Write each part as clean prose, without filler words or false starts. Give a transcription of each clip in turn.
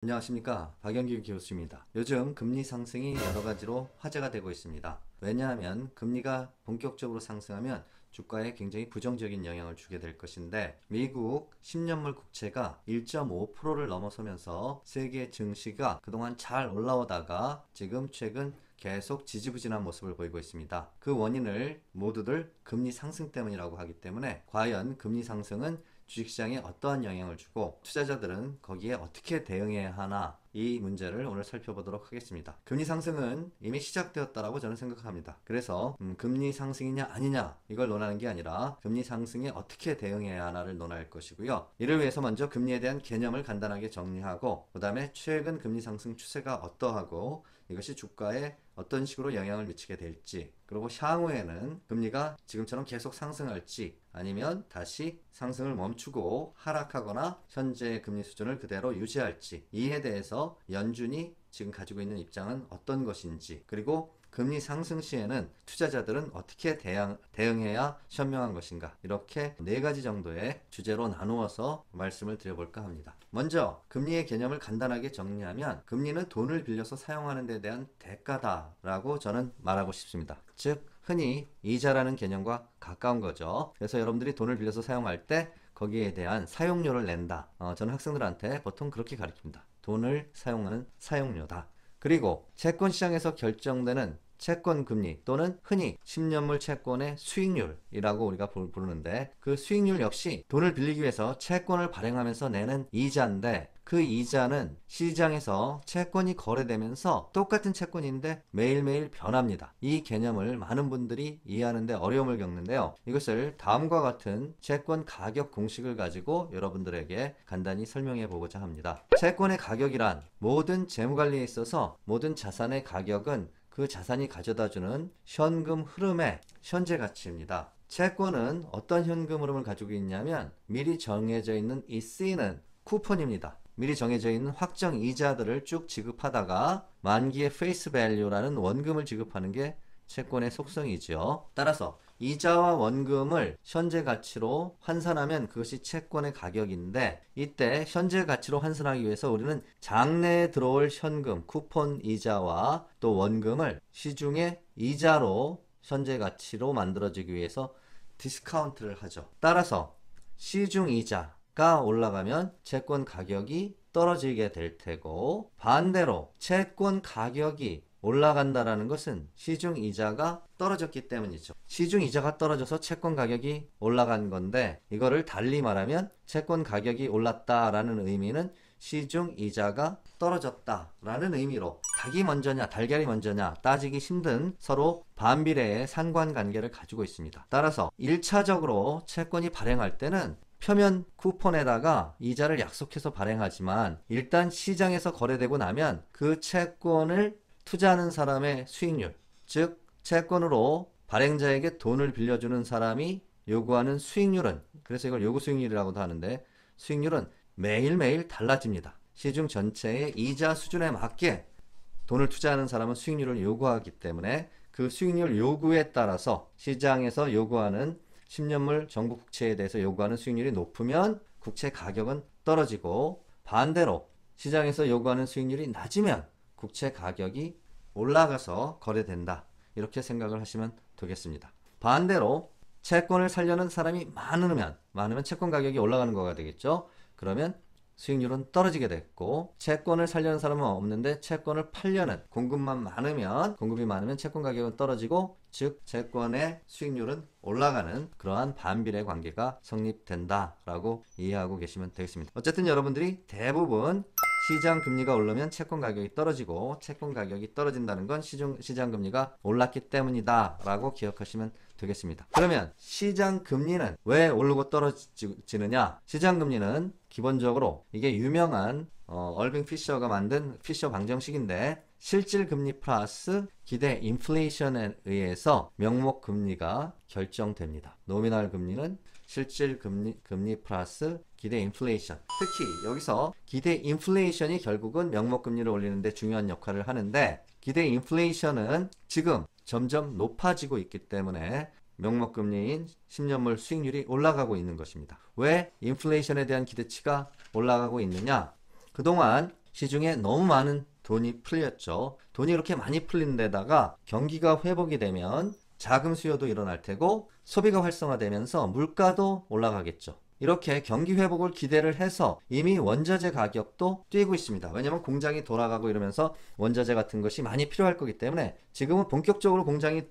안녕하십니까, 박영규 교수입니다. 요즘 금리 상승이 여러 가지로 화제가 되고 있습니다. 왜냐하면 금리가 본격적으로 상승하면 주가에 굉장히 부정적인 영향을 주게 될 것인데, 미국 10년물 국채가 1.5%를 넘어서면서 세계 증시가 그동안 잘 올라오다가 지금 최근 계속 지지부진한 모습을 보이고 있습니다. 그 원인을 모두들 금리 상승 때문이라고 하기 때문에, 과연 금리 상승은 주식시장에 어떠한 영향을 주고 투자자들은 거기에 어떻게 대응해야 하나, 이 문제를 오늘 살펴보도록 하겠습니다. 금리 상승은 이미 시작되었다라고 저는 생각합니다. 그래서 금리 상승이냐 아니냐 이걸 논하는 게 아니라 금리 상승에 어떻게 대응해야 하나를 논할 것이고요. 이를 위해서 먼저 금리에 대한 개념을 간단하게 정리하고, 그 다음에 최근 금리 상승 추세가 어떠하고 이것이 주가에 어떤 식으로 영향을 미치게 될지, 그리고 향후에는 금리가 지금처럼 계속 상승할지 아니면 다시 상승을 멈추고 하락하거나 현재 금리 수준을 그대로 유지할지, 이에 대해서 연준이 지금 가지고 있는 입장은 어떤 것인지, 그리고 금리 상승 시에는 투자자들은 어떻게 대응해야 현명한 것인가, 이렇게 네 가지 정도의 주제로 나누어서 말씀을 드려볼까 합니다. 먼저 금리의 개념을 간단하게 정리하면, 금리는 돈을 빌려서 사용하는 데 대한 대가다라고 저는 말하고 싶습니다. 즉 흔히 이자라는 개념과 가까운 거죠. 그래서 여러분들이 돈을 빌려서 사용할 때 거기에 대한 사용료를 낸다. 저는 학생들한테 보통 그렇게 가르칩니다. 돈을 사용하는 사용료다. 그리고 채권 시장에서 결정되는 채권 금리, 또는 흔히 10년물 채권의 수익률이라고 우리가 부르는데, 그 수익률 역시 돈을 빌리기 위해서 채권을 발행하면서 내는 이자인데, 그 이자는 시장에서 채권이 거래되면서 똑같은 채권인데 매일매일 변합니다. 이 개념을 많은 분들이 이해하는데 어려움을 겪는데요. 이것을 다음과 같은 채권 가격 공식을 가지고 여러분들에게 간단히 설명해 보고자 합니다. 채권의 가격이란, 모든 재무관리에 있어서 모든 자산의 가격은 그 자산이 가져다주는 현금 흐름의 현재 가치입니다. 채권은 어떤 현금 흐름을 가지고 있냐면, 미리 정해져 있는 이 C는 쿠폰입니다. 미리 정해져 있는 확정 이자들을 쭉 지급하다가 만기의 페이스 밸류라는 원금을 지급하는 게 채권의 속성이죠. 따라서 이자와 원금을 현재 가치로 환산하면 그것이 채권의 가격인데, 이때 현재 가치로 환산하기 위해서 우리는 장내에 들어올 현금, 쿠폰 이자와 또 원금을 시중의 이자로 현재 가치로 만들어지기 위해서 디스카운트를 하죠. 따라서 시중 이자가 올라가면 채권 가격이 떨어지게 될 테고, 반대로 채권 가격이 올라간다라는 것은 시중 이자가 떨어졌기 때문이죠. 시중 이자가 떨어져서 채권 가격이 올라간 건데, 이거를 달리 말하면 채권 가격이 올랐다라는 의미는 시중 이자가 떨어졌다라는 의미로, 닭이 먼저냐 달걀이 먼저냐 따지기 힘든 서로 반비례의 상관관계를 가지고 있습니다. 따라서 1차적으로 채권이 발행할 때는 표면 쿠폰에다가 이자를 약속해서 발행하지만, 일단 시장에서 거래되고 나면 그 채권을 투자하는 사람의 수익률, 즉 채권으로 발행자에게 돈을 빌려주는 사람이 요구하는 수익률은, 그래서 이걸 요구 수익률이라고도 하는데, 수익률은 매일매일 달라집니다. 시중 전체의 이자 수준에 맞게 돈을 투자하는 사람은 수익률을 요구하기 때문에, 그 수익률 요구에 따라서 시장에서 요구하는 10년물 정부 국채에 대해서 요구하는 수익률이 높으면 국채 가격은 떨어지고, 반대로 시장에서 요구하는 수익률이 낮으면 국채 가격이 올라가서 거래된다, 이렇게 생각을 하시면 되겠습니다. 반대로 채권을 살려는 사람이 많으면 채권 가격이 올라가는 거가 되겠죠. 그러면 수익률은 떨어지게 됐고, 채권을 살려는 사람은 없는데 채권을 팔려는 공급이 많으면 채권 가격은 떨어지고, 즉 채권의 수익률은 올라가는 그러한 반비례 관계가 성립된다라고 이해하고 계시면 되겠습니다. 어쨌든 여러분들이 대부분 시장 금리가 오르면 채권 가격이 떨어지고, 채권 가격이 떨어진다는 건 시장 금리가 올랐기 때문이다 라고 기억하시면 되겠습니다. 그러면 시장 금리는 왜 오르고 떨어지느냐? 시장 금리는 기본적으로 이게 유명한 얼빙 피셔가 만든 피셔 방정식인데, 실질 금리 플러스 기대 인플레이션에 의해서 명목 금리가 결정됩니다. 노미널 금리는 실질 금리 플러스 기대 인플레이션. 특히 여기서 기대 인플레이션이 결국은 명목 금리를 올리는데 중요한 역할을 하는데, 기대 인플레이션은 지금 점점 높아지고 있기 때문에 명목 금리인 10년물 수익률이 올라가고 있는 것입니다. 왜 인플레이션에 대한 기대치가 올라가고 있느냐? 그동안 시중에 너무 많은 돈이 풀렸죠. 돈이 이렇게 많이 풀린 데다가 경기가 회복이 되면 자금 수요도 일어날 테고 소비가 활성화되면서 물가도 올라가겠죠. 이렇게 경기 회복을 기대를 해서 이미 원자재 가격도 뛰고 있습니다. 왜냐하면 공장이 돌아가고 이러면서 원자재 같은 것이 많이 필요할 거기 때문에 지금은 본격적으로 공장이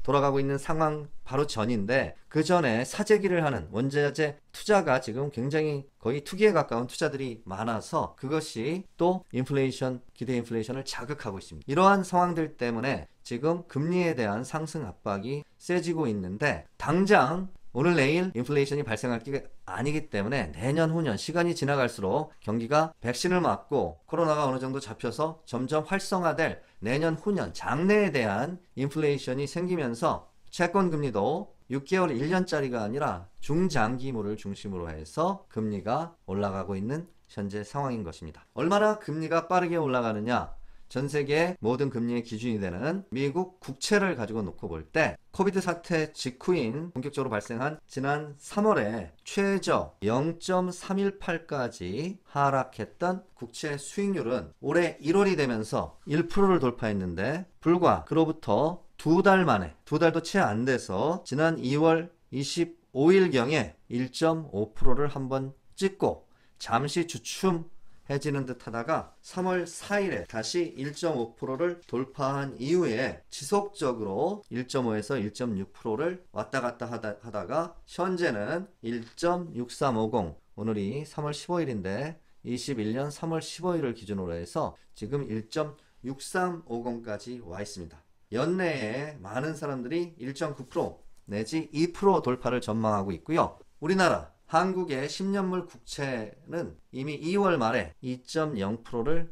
돌아가고 있는 상황 바로 전인데, 그 전에 사재기를 하는 원자재 투자가 지금 굉장히 거의 투기에 가까운 투자들이 많아서 그것이 또 인플레이션, 기대 인플레이션을 자극하고 있습니다. 이러한 상황들 때문에 지금 금리에 대한 상승 압박이 세지고 있는데, 당장 오늘 내일 인플레이션이 발생할 게 아니기 때문에 내년 후년 시간이 지나갈수록 경기가 백신을 맞고 코로나가 어느 정도 잡혀서 점점 활성화될 내년 후년 장래에 대한 인플레이션이 생기면서 채권 금리도 6개월 1년짜리가 아니라 중장기물을 중심으로 해서 금리가 올라가고 있는 현재 상황인 것입니다. 얼마나 금리가 빠르게 올라가느냐, 전 세계 모든 금리의 기준이 되는 미국 국채를 가지고 놓고 볼 때 코비드 사태 직후인 본격적으로 발생한 지난 3월에 최저 0.318까지 하락했던 국채 수익률은 올해 1월이 되면서 1%를 돌파했는데, 불과 그로부터 두 달 만에, 두 달도 채 안 돼서 지난 2월 25일경에 1.5%를 한번 찍고 잠시 주춤해지는 듯 하다가 3월 4일에 다시 1.5%를 돌파한 이후에 지속적으로 1.5에서 1.6%를 왔다 갔다 하다가 현재는 1.6350, 오늘이 3월 15일인데 21년 3월 15일을 기준으로 해서 지금 1.6350까지 와 있습니다. 연내에 많은 사람들이 1.9% 내지 2% 돌파를 전망하고 있고요. 우리나라 한국의 10년물 국채는 이미 2월 말에 2.0%를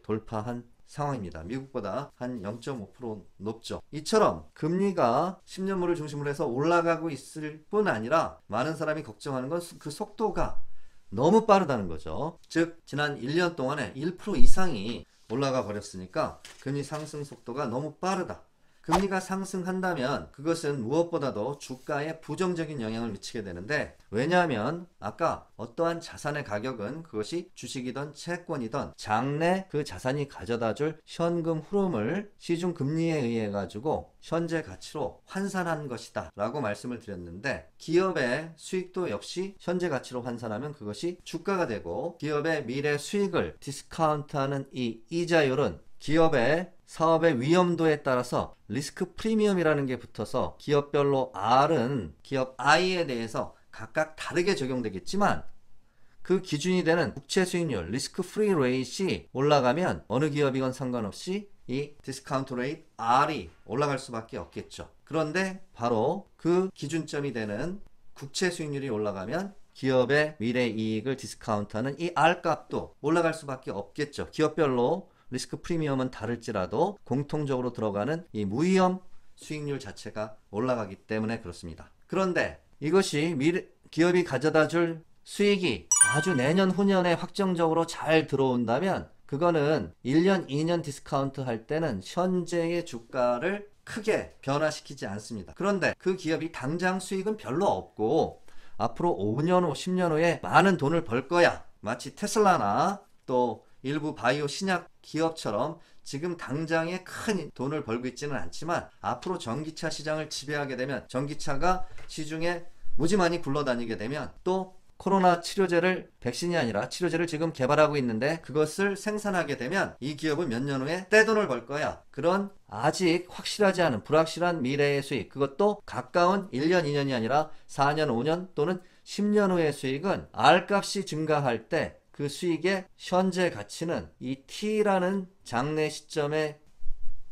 돌파한 상황입니다. 미국보다 한 0.5% 높죠. 이처럼 금리가 10년물을 중심으로 해서 올라가고 있을 뿐 아니라 많은 사람이 걱정하는 건 그 속도가 너무 빠르다는 거죠. 즉 지난 1년 동안에 1% 이상이 올라가 버렸으니까 금리 상승 속도가 너무 빠르다. 금리가 상승한다면 그것은 무엇보다도 주가에 부정적인 영향을 미치게 되는데, 왜냐하면 아까 어떠한 자산의 가격은 그것이 주식이든 채권이든 장래 그 자산이 가져다줄 현금 흐름을 시중 금리에 의해 가지고 현재 가치로 환산한 것이다 라고 말씀을 드렸는데, 기업의 수익도 역시 현재 가치로 환산하면 그것이 주가가 되고, 기업의 미래 수익을 디스카운트하는 이 이자율은 기업의 사업의 위험도에 따라서 리스크 프리미엄이라는 게 붙어서 기업별로 R은 기업 I에 대해서 각각 다르게 적용되겠지만, 그 기준이 되는 국채 수익률 리스크 프리 레이트이 올라가면 어느 기업이건 상관없이 이 디스카운트 레이트 R이 올라갈 수밖에 없겠죠. 그런데 바로 그 기준점이 되는 국채 수익률이 올라가면 기업의 미래 이익을 디스카운트하는 이 R 값도 올라갈 수밖에 없겠죠. 기업별로 리스크 프리미엄은 다를지라도 공통적으로 들어가는 이 무위험 수익률 자체가 올라가기 때문에 그렇습니다. 그런데 이것이 기업이 가져다 줄 수익이 아주 내년 후년에 확정적으로 잘 들어온다면 그거는 1년, 2년 디스카운트 할 때는 현재의 주가를 크게 변화시키지 않습니다. 그런데 그 기업이 당장 수익은 별로 없고 앞으로 5년 후, 10년 후에 많은 돈을 벌 거야. 마치 테슬라나 또 일부 바이오 신약 기업처럼 지금 당장에 큰 돈을 벌고 있지는 않지만, 앞으로 전기차 시장을 지배하게 되면, 전기차가 시중에 무지 많이 굴러다니게 되면, 또 코로나 치료제를, 백신이 아니라 치료제를 지금 개발하고 있는데 그것을 생산하게 되면 이 기업은 몇 년 후에 떼돈을 벌 거야. 그런 아직 확실하지 않은 불확실한 미래의 수익, 그것도 가까운 1년, 2년이 아니라 4년, 5년 또는 10년 후의 수익은 R값이 증가할 때 그 수익의 현재 가치는 이 T라는 장래 시점의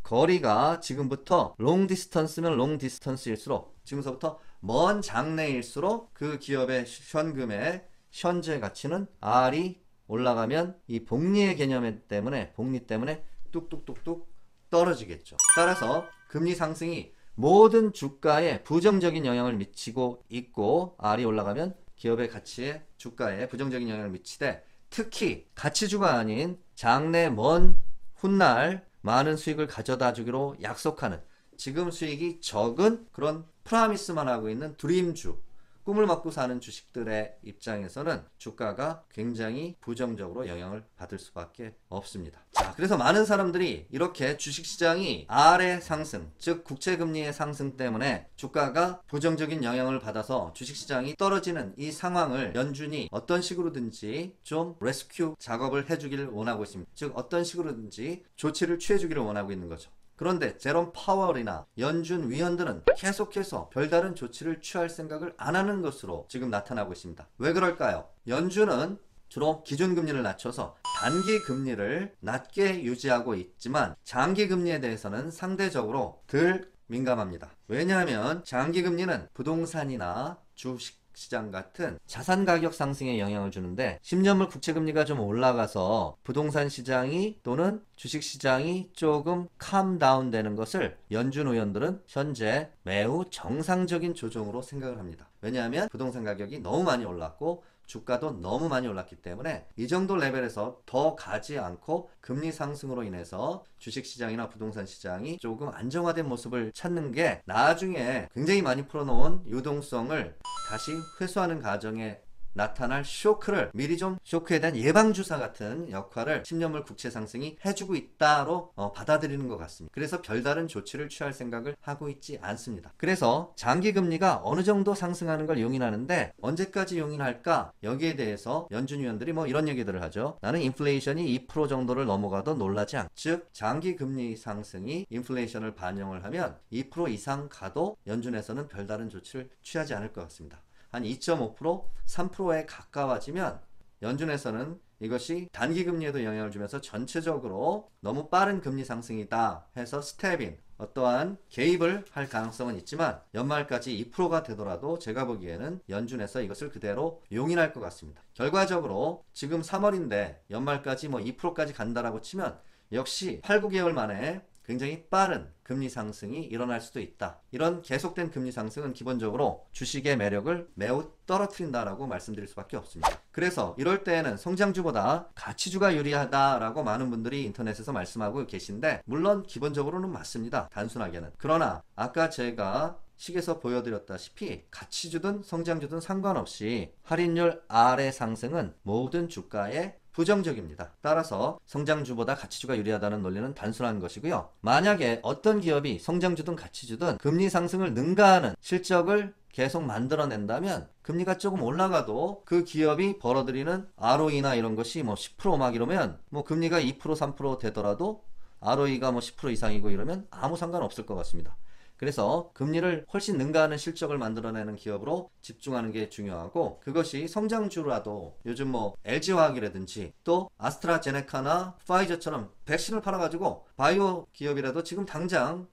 거리가 지금부터 롱 디스턴스면 롱 디스턴스일수록, 지금서부터 먼 장래일수록 그 기업의 현금의 현재 가치는 R이 올라가면 이 복리의 개념 때문에, 복리 때문에 뚝뚝뚝뚝 떨어지겠죠. 따라서 금리 상승이 모든 주가에 부정적인 영향을 미치고 있고, R이 올라가면 기업의 가치에, 주가에 부정적인 영향을 미치되, 특히 가치주가 아닌 장래 먼 훗날 많은 수익을 가져다 주기로 약속하는, 지금 수익이 적은 그런 프라미스만 하고 있는 드림주, 꿈을 먹고 사는 주식들의 입장에서는 주가가 굉장히 부정적으로 영향을 받을 수밖에 없습니다. 자, 그래서 많은 사람들이 이렇게 주식시장이 아래 상승, 즉 국채금리의 상승 때문에 주가가 부정적인 영향을 받아서 주식시장이 떨어지는 이 상황을 연준이 어떤 식으로든지 좀 레스큐 작업을 해주기를 원하고 있습니다. 즉 어떤 식으로든지 조치를 취해주기를 원하고 있는 거죠. 그런데 제롬 파월이나 연준 위원들은 계속해서 별다른 조치를 취할 생각을 안 하는 것으로 지금 나타나고 있습니다. 왜 그럴까요? 연준은 주로 기준금리를 낮춰서 단기금리를 낮게 유지하고 있지만 장기금리에 대해서는 상대적으로 덜 민감합니다. 왜냐하면 장기금리는 부동산이나 주식 시장 같은 자산 가격 상승에 영향을 주는데 10년물 국채금리가 좀 올라가서 부동산 시장이 또는 주식 시장이 조금 캄다운 되는 것을 연준 의원들은 현재 매우 정상적인 조정으로 생각을 합니다. 왜냐하면 부동산 가격이 너무 많이 올랐고 주가도 너무 많이 올랐기 때문에 이 정도 레벨에서 더 가지 않고 금리 상승으로 인해서 주식시장이나 부동산 시장이 조금 안정화된 모습을 찾는 게 나중에 굉장히 많이 풀어놓은 유동성을 다시 회수하는 과정에 나타날 쇼크를 미리 좀 쇼크에 대한 예방주사 같은 역할을 10년물 국채 상승이 해주고 있다로 받아들이는 것 같습니다. 그래서 별다른 조치를 취할 생각을 하고 있지 않습니다. 그래서 장기금리가 어느 정도 상승하는 걸 용인하는데 언제까지 용인할까? 여기에 대해서 연준 위원들이 뭐 이런 얘기들을 하죠. 나는 인플레이션이 2% 정도를 넘어가도 놀라지 않다. 즉 장기금리 상승이 인플레이션을 반영을 하면 2% 이상 가도 연준에서는 별다른 조치를 취하지 않을 것 같습니다. 한 2.5%, 3%에 가까워지면 연준에서는 이것이 단기금리에도 영향을 주면서 전체적으로 너무 빠른 금리 상승이다 해서 스텝인 어떠한 개입을 할 가능성은 있지만 연말까지 2%가 되더라도 제가 보기에는 연준에서 이것을 그대로 용인할 것 같습니다. 결과적으로 지금 3월인데 연말까지 뭐 2%까지 간다라고 치면 역시 8, 9개월 만에 굉장히 빠른 금리 상승이 일어날 수도 있다. 이런 계속된 금리 상승은 기본적으로 주식의 매력을 매우 떨어뜨린다라고 말씀드릴 수밖에 없습니다. 그래서 이럴 때에는 성장주보다 가치주가 유리하다라고 많은 분들이 인터넷에서 말씀하고 계신데 물론 기본적으로는 맞습니다. 단순하게는. 그러나 아까 제가 식에서 보여드렸다시피 가치주든 성장주든 상관없이 할인율 아래 상승은 모든 주가에 부정적입니다. 따라서 성장주보다 가치주가 유리하다는 논리는 단순한 것이고요. 만약에 어떤 기업이 성장주든 가치주든 금리 상승을 능가하는 실적을 계속 만들어낸다면 금리가 조금 올라가도 그 기업이 벌어들이는 ROE나 이런 것이 뭐 10% 막 이러면 뭐 금리가 2% 3% 되더라도 ROE가 뭐 10% 이상이고 이러면 아무 상관없을 것 같습니다. 그래서 금리를 훨씬 능가하는 실적을 만들어내는 기업으로 집중하는 게 중요하고 그것이 성장주라도 요즘 뭐 LG화학이라든지 또 아스트라제네카나 파이저처럼 백신을 팔아가지고 바이오 기업이라도 지금 당장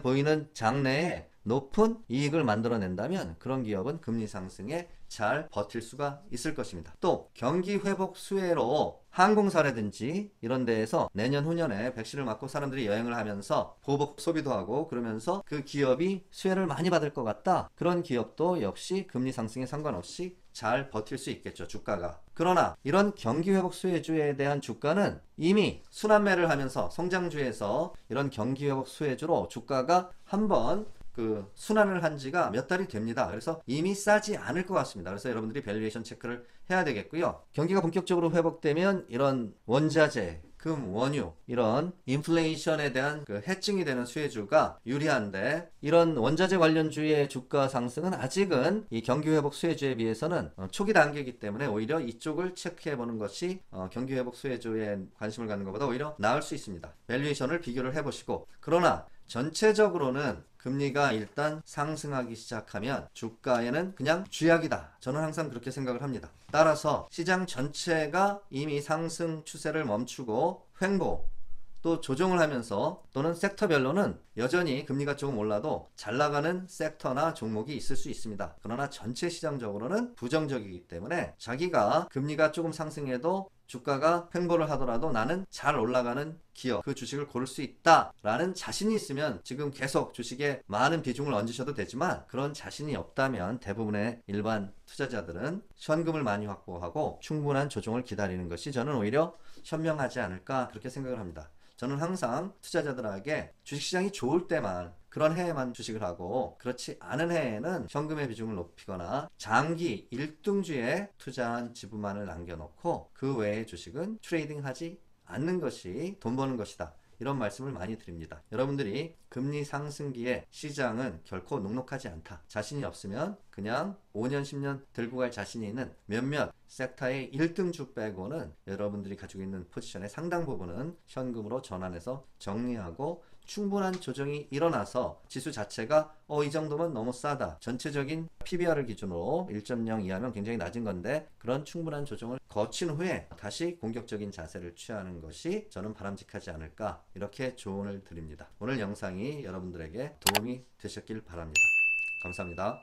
보이는 장래에 높은 이익을 만들어낸다면 그런 기업은 금리 상승에 잘 버틸 수가 있을 것입니다. 또 경기 회복 수혜로 항공사라든지 이런 데에서 내년 후년에 백신을 맞고 사람들이 여행을 하면서 보복 소비도 하고 그러면서 그 기업이 수혜를 많이 받을 것 같다. 그런 기업도 역시 금리 상승에 상관없이 잘 버틸 수 있겠죠. 주가가. 그러나 이런 경기 회복 수혜주에 대한 주가는 이미 순환매를 하면서 성장주에서 이런 경기 회복 수혜주로 주가가 한번 순환을 한 지가 몇 달이 됩니다. 그래서 이미 싸지 않을 것 같습니다. 그래서 여러분들이 밸류에이션 체크를 해야 되겠고요. 경기가 본격적으로 회복되면 이런 원자재, 금, 원유 이런 인플레이션에 대한 해증이 되는 수혜주가 유리한데 이런 원자재 관련주의 주가 상승은 아직은 이 경기 회복 수혜주에 비해서는 초기 단계이기 때문에 오히려 이쪽을 체크해 보는 것이 경기 회복 수혜주에 관심을 갖는 것보다 오히려 나을 수 있습니다. 밸류에이션을 비교를 해보시고 그러나 전체적으로는 금리가 일단 상승하기 시작하면 주가에는 그냥 쥐약이다. 저는 항상 그렇게 생각을 합니다. 따라서 시장 전체가 이미 상승 추세를 멈추고 횡보 또 조정을 하면서 또는 섹터별로는 여전히 금리가 조금 올라도 잘 나가는 섹터나 종목이 있을 수 있습니다. 그러나 전체 시장적으로는 부정적이기 때문에 자기가 금리가 조금 상승해도 주가가 횡보를 하더라도 나는 잘 올라가는 기업, 그 주식을 고를 수 있다라는 자신이 있으면 지금 계속 주식에 많은 비중을 얹으셔도 되지만 그런 자신이 없다면 대부분의 일반 투자자들은 현금을 많이 확보하고 충분한 조정을 기다리는 것이 저는 오히려 현명하지 않을까 그렇게 생각을 합니다. 저는 항상 투자자들에게 주식시장이 좋을 때만, 그런 해에만 주식을 하고, 그렇지 않은 해에는 현금의 비중을 높이거나 장기 1등주에 투자한 지분만을 남겨놓고 그 외의 주식은 트레이딩하지 않는 것이 돈 버는 것이다, 이런 말씀을 많이 드립니다. 여러분들이 금리 상승기에 시장은 결코 녹록하지 않다, 자신이 없으면 그냥 5년 10년 들고 갈 자신이 있는 몇몇 섹터의 1등주 빼고는 여러분들이 가지고 있는 포지션의 상당 부분은 현금으로 전환해서 정리하고, 충분한 조정이 일어나서 지수 자체가 이 정도면 너무 싸다, 전체적인 PBR을 기준으로 1.0 이하면 굉장히 낮은 건데, 그런 충분한 조정을 거친 후에 다시 공격적인 자세를 취하는 것이 저는 바람직하지 않을까, 이렇게 조언을 드립니다. 오늘 영상이 여러분들에게 도움이 되셨길 바랍니다. 감사합니다.